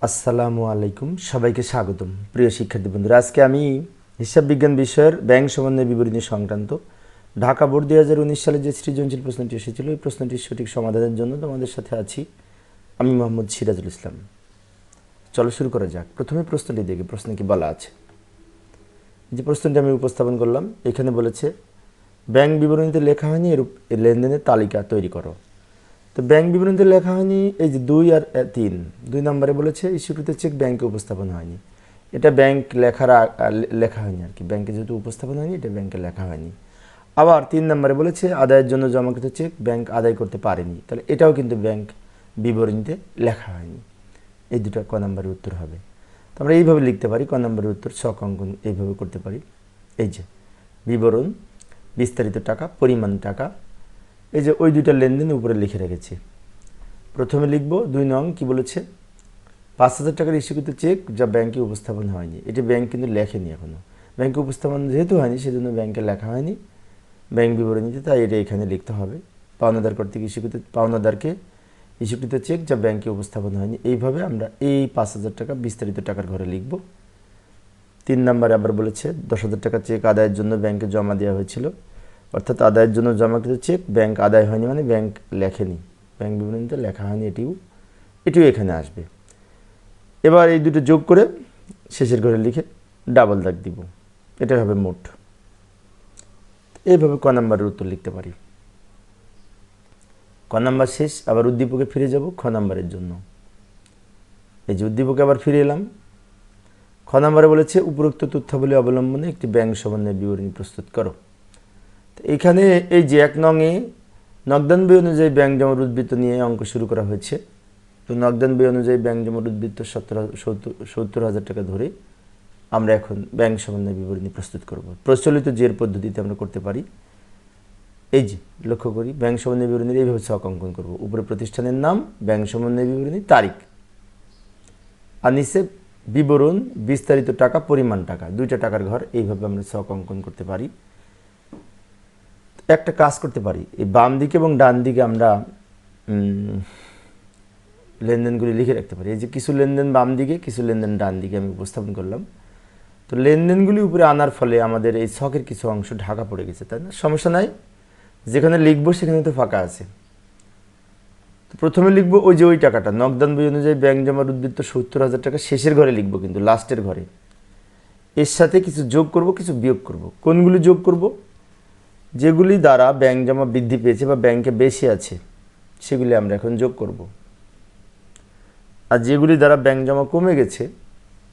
আসসালামু আলাইকুম, সবাইকে স্বাগতম। প্রিয় শিক্ষার্থী বন্ধুরা, আজকে আমি হিসাব বিজ্ঞান বিষয়ের ব্যাংক সমন্বয় বিবরণী সংক্রান্ত ঢাকা বোর্ড 2019 সালে যে সৃজনশীল প্রশ্নটি এসেছিল ওই প্রশ্নটির সঠিক সমাধানের জন্য তোমাদের সাথে আছি আমি মোহাম্মদ সিরাজুল ইসলাম। চলো শুরু করা যাক। প্রথমে প্রশ্নটি দেখে প্রশ্নে কি বলা আছে। যে প্রশ্নটি আমি উপস্থাপন করলাম, এখানে বলেছে ব্যাংক বিবরণীতে লেখা হয়নি এরূপ লেনদেনের তালিকা তৈরি করো। তো ব্যাংক বিবরণীতে লেখা হয়নি এই যে 2 আর 3, 2 নম্বরে বলেছে ইস্যুকৃত চেক ব্যাংকে উপস্থাপন হয়নি। এটা ব্যাংক লেখা হয়নি আর কি, ব্যাংকে যেহেতু উপস্থাপন হয়নি এটা ব্যাংকে লেখা হয়নি। আবার 3 নম্বরে বলেছে আদায়ের জন্য জমাকৃত চেক ব্যাংক আদায় করতে পারেনি, তাহলে এটাও কিন্তু ব্যাংক বিবরণীতে লেখা হয়নি। এই দুটো ক নম্বরের উত্তর হবে। তো আমরা এইভাবে লিখতে পারি, ক নম্বরের উত্তর ছক অঙ্কন এইভাবে করতে পারি। এই যে বিবরণ, বিস্তারিত টাকা, পরিমাণ টাকা, এই যে ওই দুইটা লেনদেন উপরে লিখে রেখেছি। প্রথমে লিখব 2 নং কি বলেছে, 5,000 টাকার ইস্যুকৃত চেক যা ব্যাংকে উপস্থাপন হয়নি। এটি ব্যাংক কিন্তু লেখেনি এখনও, ব্যাংকে উপস্থাপন যেহেতু হয়নি সেজন্য ব্যাংকে লেখা হয়নি ব্যাংক বিবরণীতে, তাই এটা এখানে লিখতে হবে। পাওনাদার কর্তৃক পাওনাদারকে ইস্যুকৃত চেক যা ব্যাংকে উপস্থাপন হয়নি। এইভাবে আমরা এই 5,000 টাকা বিস্তারিত টাকার ঘরে লিখব। 3 নম্বরে আবার বলেছে 10,000 টাকা চেক আদায়ের জন্য ব্যাংকে জমা দেওয়া হয়েছিল, অর্থাৎ আদায়ের জন্য জমাকৃত চেক ব্যাংক আদায় হয়নি মানে ব্যাংক লেখেনি, ব্যাংক বিবরণীতে লেখা হয়নি, এটিও এখানে আসবে। এবার এই দুটো যোগ করে শেষের ঘরে লিখে ডাবল দাগ দিব, এটা হবে মোট। এইভাবে ক নম্বরের উত্তর লিখতে পারি। ক নম্বর শেষ, আবার উদ্দীপকে ফিরে যাব খ নম্বরের জন্য। এই যে উদ্দীপকে আবার ফিরে এলাম। খ নম্বরে বলেছে উপরোক্ত তথ্যাবলী অবলম্বনে একটি ব্যাংক সমন্বয় বিবরণী প্রস্তুত করো। তো এইখানে এই যে 1 নংয়ে নগদান বই অনুযায়ী ব্যাংক জমার উদ্বৃত্ত নিয়ে অঙ্ক শুরু করা হয়েছে। তো নগদান বই অনুযায়ী ব্যাংক জমার উদ্বৃত্ত 70,000 টাকা ধরে আমরা এখন ব্যাংক সমন্বয় বিবরণী প্রস্তুত করব। প্রচলিত জের পদ্ধতিতে আমরা করতে পারি। এই যে লক্ষ্য করি, ব্যাংক সমন্বয় বিবরণীর এইভাবে ছক অঙ্কন করব। উপরে প্রতিষ্ঠানের নাম, ব্যাংক সমন্বয় বিবরণী, তারিখ, আর নিচে বিবরণ, বিস্তারিত টাকা, পরিমাণ টাকা, দুইটা টাকার ঘর। এইভাবে আমরা ছক অঙ্কন করতে পারি। একটা কাজ করতে পারি, এই বাম দিকে এবং ডান দিকে আমরা লেনদেনগুলি লিখে রাখতে পারি। এই যে কিছু লেনদেন বাম দিকে, কিছু লেনদেন ডান দিকে আমি উপস্থাপন করলাম। তো লেনদেনগুলি উপরে আনার ফলে আমাদের এই ছকের কিছু অংশ ঢাকা পড়ে গেছে, তাই না? সমস্যা নাই, যেখানে লিখবো সেখানে তো ফাঁকা আছে। তো প্রথমে লিখবো ওই যে ওই টাকাটা, নগদান বই অনুযায়ী ব্যাংক জমার উদ্বৃত্ত 70,000 টাকা, শেষের ঘরে লিখবো কিন্তু লাস্টের ঘরে। এর সাথে কিছু যোগ করব, কিছু বিয়োগ করব। কোনগুলি যোগ করব? যেগুলি দ্বারা ব্যাংক জমা বৃদ্ধি পেয়েছে বা ব্যাংকে বেশি আছে সেগুলি আমরা এখন যোগ করব। আর যেগুলি দ্বারা ব্যাংক জমা কমে গেছে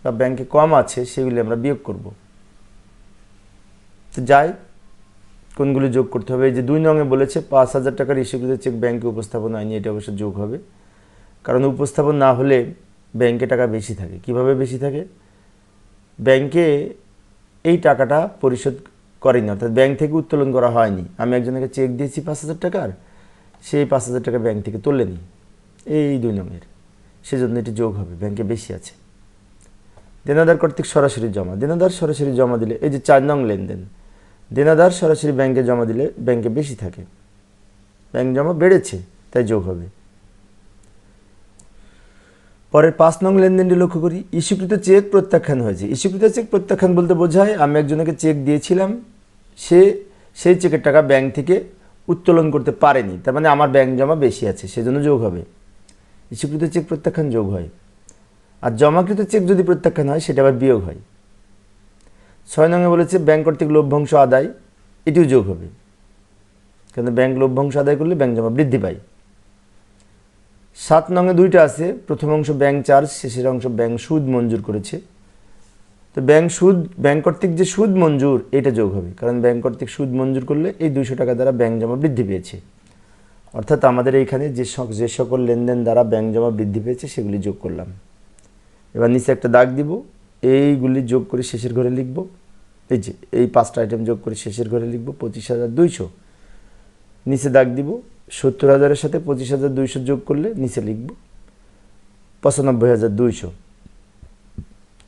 বা ব্যাংকে কম আছে সেগুলি আমরা বিয়োগ করব। তো যাই, কোনগুলি যোগ করতে হবে? এই যে 2 নংয়ে বলেছে 5,000 টাকার ইস্যুকৃত চেক ব্যাংকে উপস্থাপন হয়নি, এটা অবশ্য যোগ হবে, কারণ উপস্থাপন না হলে ব্যাংকে টাকা বেশি থাকে। কিভাবে বেশি থাকে? ব্যাংকে এই টাকাটা পরিশোধ করেনি, অর্থাৎ ব্যাংক থেকে উত্তোলন করা হয়নি। আমি একজনকে চেক দিয়েছি 5,000 টাকার, সেই 5,000 টাকা ব্যাংক থেকে তোলেনি, এই 2 নংয়ের, সেজন্য এটি যোগ হবে, ব্যাংকে বেশি আছে। দেনাদার কর্তৃক সরাসরি জমা, দেনাদার সরাসরি জমা দিলে, এই যে 4 নং লেনদেন, দেনাদার সরাসরি ব্যাংকে জমা দিলে ব্যাংকে বেশি থাকে, ব্যাংক জমা বেড়েছে তাই যোগ হবে। পরের 5 নং লেনদেনটি লক্ষ্য করি, ইস্যুকৃত চেক প্রত্যাখ্যান হয়েছে। ইস্যুকৃত চেক প্রত্যাখ্যান বলতে বোঝায় আমি একজনকে চেক দিয়েছিলাম, সেই চেকের টাকা ব্যাংক থেকে উত্তোলন করতে পারেনি, তার মানে আমার ব্যাংক জমা বেশি আছে, সেজন্য যোগ হবে। ইস্যুকৃত চেক প্রত্যাখ্যান যোগ হয়। আর জমাকৃত চেক যদি প্রত্যাখ্যান হয় সেটা আবার বিয়োগ হয়। 6 নংয়ে বলেছে ব্যাংক কর্তৃক লভ্যাংশ আদায়, এটিও যোগ হবে, কারণ ব্যাংক লভ্যাংশ আদায় করলে ব্যাংক জমা বৃদ্ধি পায়। 7 নংয়ে 2টা আছে, প্রথম অংশ ব্যাংক চার্জ, শেষের অংশ ব্যাংক সুদ মঞ্জুর করেছে। তো ব্যাংক কর্তৃক যে সুদ মঞ্জুর এটা যোগ হবে, কারণ ব্যাংক কর্তৃক সুদ মঞ্জুর করলে এই 200 টাকা দ্বারা ব্যাংক জমা বৃদ্ধি পেয়েছে। অর্থাৎ আমাদের এইখানে যে সকল লেনদেন দ্বারা ব্যাংক জমা বৃদ্ধি পেয়েছে সেগুলি যোগ করলাম। এবার নিচে একটা দাগ দিব, এইগুলি যোগ করে শেষের ঘরে লিখব। এই যে এই 5টা আইটেম যোগ করে শেষের ঘরে লিখব 25,200। নিচে দাগ দিব, 70,000-এর সাথে 25,200 যোগ করলে নিচে লিখব 95,200।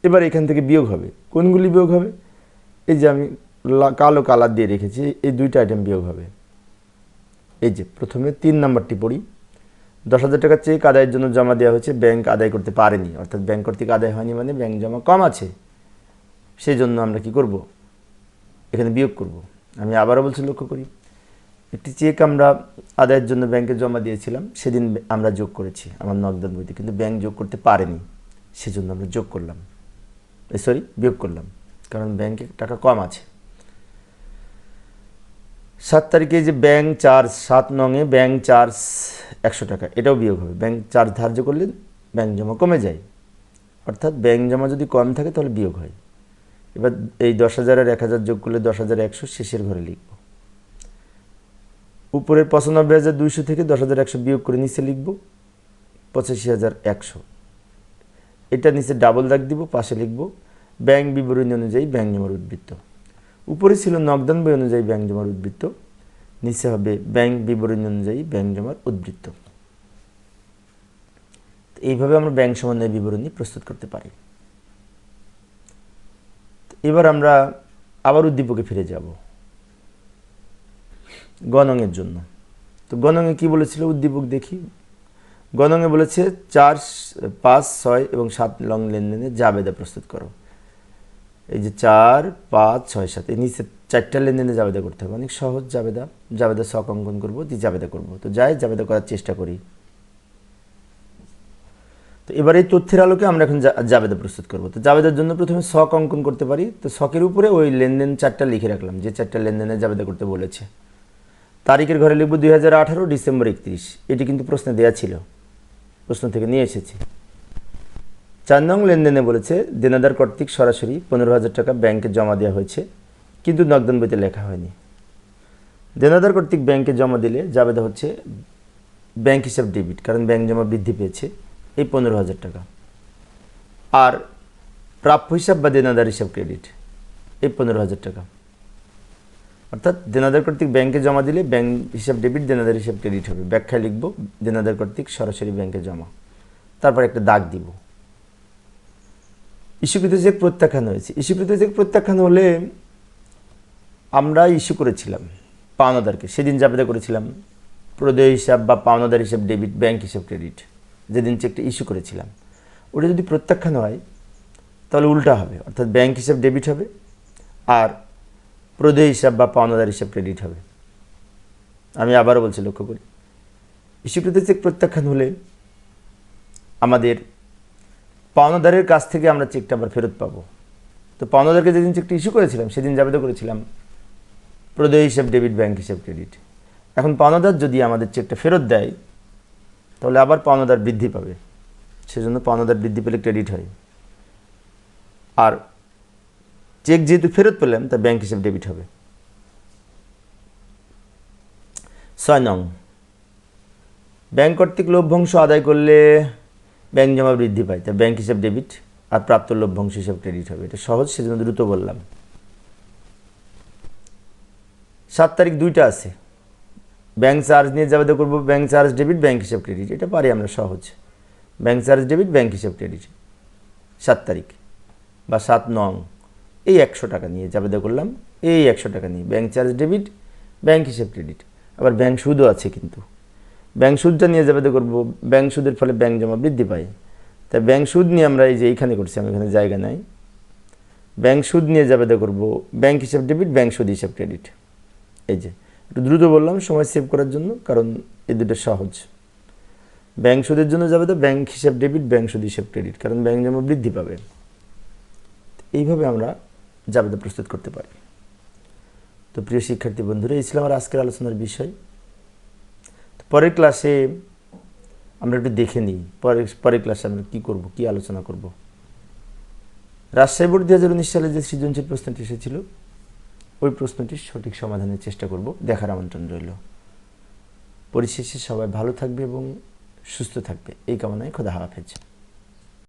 এবার এখান থেকে বিয়োগ হবে। কোনগুলি বিয়োগ হবে? এই যে আমি কালো কালার দিয়ে রেখেছি, এই 2টা আইটেম বিয়োগ হবে। এই যে প্রথমে 3 নাম্বারটি পড়ি, 10,000 টাকা চেক আদায়ের জন্য জমা দেওয়া হয়েছে, ব্যাংক আদায় করতে পারেনি, অর্থাৎ ব্যাংক কর্তৃক আদায় হয়নি মানে ব্যাংক জমা কম আছে, সেই জন্য আমরা কি করব, এখানে বিয়োগ করব। আমি আবারও বলছি, লক্ষ্য করি, একটি চেক আমরা আদায়ের জন্য ব্যাংকে জমা দিয়েছিলাম, সেদিন আমরা যোগ করেছি আমার নগদান বইতে, কিন্তু ব্যাংক যোগ করতে পারেনি, সেজন্য আমরা যোগ করলাম, বিয়োগ করলাম, কারণ ব্যাংকে টাকা কম আছে। 7 তারিখে যে ব্যাংক চার্জ, 7 নংয়ে ব্যাংক চার্জ 100 টাকা, এটাও বিয়োগ হবে। ব্যাংক চার্জ ধার্য করলে ব্যাংক জমা কমে যায়, অর্থাৎ ব্যাংক জমা যদি কম থাকে তাহলে বিয়োগ হয়। এবার এই 10,000 আর 1,000 যোগ করলে 10,100 শেষের ঘরে লিখব। উপরের 95,200 থেকে 10,100 বিয়োগ করে নিচে লিখব 85,100। এটা নিচে ডাবল দাগ দিব, পাশে লিখব ব্যাংক বিবরণী অনুযায়ী ব্যাংক জমার উদ্বৃত্ত। উপরে ছিল নগদান বই অনুযায়ী ব্যাংক জমার উদ্বৃত্ত, নিচে হবে ব্যাংক বিবরণী অনুযায়ী ব্যাংক জমার উদ্বৃত্ত। এইভাবে আমরা ব্যাংক সমন্বয় বিবরণী প্রস্তুত করতে পারি। এবার আমরা আবার উদ্দীপকে ফিরে যাব গণঙের জন্য। তো গণঙে কি বলেছিল উদ্দীপক দেখি। গণঙে বলেছে 4, 5, 6 এবং 7 নং লেনদেনে জাবেদা প্রস্তুত করো। এই যে 4, 5, 6, 7 এই নিচে 4টা লেনদেনে জাবেদা করতে হবে, অনেক সহজ। জাবেদা ছক অঙ্কন করবো, দিয়ে জাবেদা করবো। তো যাই জাবেদা করার চেষ্টা করি। তো এবার এই তথ্যের আলোকে আমরা এখন জাবেদা প্রস্তুত করব। তো জাবেদার জন্য প্রথমে ছক অঙ্কন করতে পারি। তো ছকের উপরে ওই লেনদেন 4টা লিখে রাখলাম, যে 4টা লেনদেনে জাবেদা করতে বলেছে। তারিখের ঘরে লিখব 2018 ডিসেম্বর 31। এটি কিন্তু প্রশ্নে দেওয়া ছিল, প্রশ্ন থেকে নিয়ে এসেছি। 4 নং লেনদেনে বলেছে দেনাদার কর্তৃক সরাসরি 15,000 টাকা ব্যাংকে জমা দেওয়া হয়েছে, কিন্তু নগদান বইতে লেখা হয়নি। দেনাদার কর্তৃক ব্যাংকে জমা দিলে জাবেদা হচ্ছে ব্যাংক হিসাব ডেবিট, কারণ ব্যাংক জমা বৃদ্ধি পেয়েছে এই 15,000 টাকা। আর প্রাপ্য হিসাব বা দেনাদার হিসাব ক্রেডিট এই 15,000 টাকা, অর্থাৎ দেনাদার কর্তৃক ব্যাংকে জমা দিলে ব্যাংক হিসাব ডেবিট, দেনাদার হিসাব ক্রেডিট হবে। ব্যাখ্যায় লিখব দেনাদার কর্তৃক সরাসরি ব্যাংকে জমা, তারপর একটা দাগ দিব। ইস্যুকৃত চেক প্রত্যাখ্যান হয়েছে। ইস্যুকৃত চেক প্রত্যাখ্যান হলে আমরা ইস্যু করেছিলাম পাওনাদারকে, সেদিন জাবেদা করেছিলাম প্রদেয় হিসাব বা পাওনাদার হিসাব ডেবিট, ব্যাংক হিসাব ক্রেডিট, যেদিন চেকটা ইস্যু করেছিলাম। ওটা যদি প্রত্যাখ্যান হয় তাহলে উল্টা হবে, অর্থাৎ ব্যাংক হিসাব ডেবিট হবে আর প্রদেয় হিসাব বা পাওনাদার হিসাব ক্রেডিট হবে। আমি আবারও বলছি, লক্ষ্য করি, ইস্যুকৃত চেক প্রত্যাখ্যান হলে আমাদের পাওনাদারের কাছ থেকে আমরা চেকটা আবার ফেরত পাবো। তো পাওনাদারকে যেদিন চেকটা ইস্যু করেছিলাম সেদিন জাবেদা করেছিলাম প্রদেয় হিসাব ডেবিট, ব্যাংক হিসাব ক্রেডিট। এখন পাওনাদার যদি আমাদের চেকটা ফেরত দেয় তাহলে আবার পাওনাদার বৃদ্ধি পাবে, সেজন্য পাওনাদার বৃদ্ধি পেলে ক্রেডিট হয়। আর চেক যেহেতু ফেরত পেলাম তা ব্যাংক হিসাব ডেবিট হবে। 6 নং ব্যাংক কর্তৃক লভ্যাংশ আদায় করলে ব্যাংক জমা বৃদ্ধি পায়, তা ব্যাংক হিসাব ডেবিট আর প্রাপ্ত লভ্যাংশ হিসাব ক্রেডিট হবে। এটা সহজ, সেজন্য দ্রুত বললাম। 7 তারিখ 2টা আছে, ব্যাংক চার্জ নিয়ে জাবেদা করব ব্যাংক চার্জ ডেবিট, ব্যাংক হিসাব ক্রেডিট। এটা পারি আমরা সহজ, ব্যাংক চার্জ ডেবিট, ব্যাংক হিসাব ক্রেডিট। 7 তারিখ বা 7 নং এই 100 টাকা নিয়ে জাবেদা করলাম, এই 100 টাকা নিয়ে ব্যাংক চার্জ ডেবিট, ব্যাংক হিসাব ক্রেডিট। আবার ব্যাংক সুদও আছে, কিন্তু ব্যাংক সুদটা নিয়ে জাবেদা করব, ব্যাংক সুদের ফলে ব্যাংক জমা বৃদ্ধি পায়। তাই ব্যাংক সুদ নিয়ে আমরা এই যে এইখানে করছি, আমি এখানে জায়গা নাই, ব্যাংক সুদ নিয়ে জাবেদা করব ব্যাংক হিসাব ডেবিট, ব্যাংক সুদ হিসাব ক্রেডিট। এই যে একটু দ্রুত বললাম সময় সেভ করার জন্য, কারণ এই দুটো সহজ। ব্যাংক সুদের জন্য যাবে তো ব্যাংক হিসাব ডেবিট, ব্যাংক সুদ হিসাব ক্রেডিট, কারণ ব্যাংক জমা বৃদ্ধি পাবে। এইভাবে আমরা জাবেদা প্রস্তুত করতে পারি। তো প্রিয় শিক্ষার্থী বন্ধুরা, এই ছিল আমার আজকের আলোচনার বিষয়। তো পরের ক্লাসে আমরা একটু দেখে নিই পরের ক্লাসে আমরা কী করব, কী আলোচনা করব। রাজশাহী বোর্ড 2019 সালে যে সৃজনশীল প্রশ্নটি এসেছিল ওই প্রশ্নটির সঠিক সমাধানের চেষ্টা করব, দেখার আমন্ত্রণ রইল। পরিশেষে সবাই ভালো থাকবে এবং সুস্থ থাকবে এই কামনায় খোদা হাফেজ।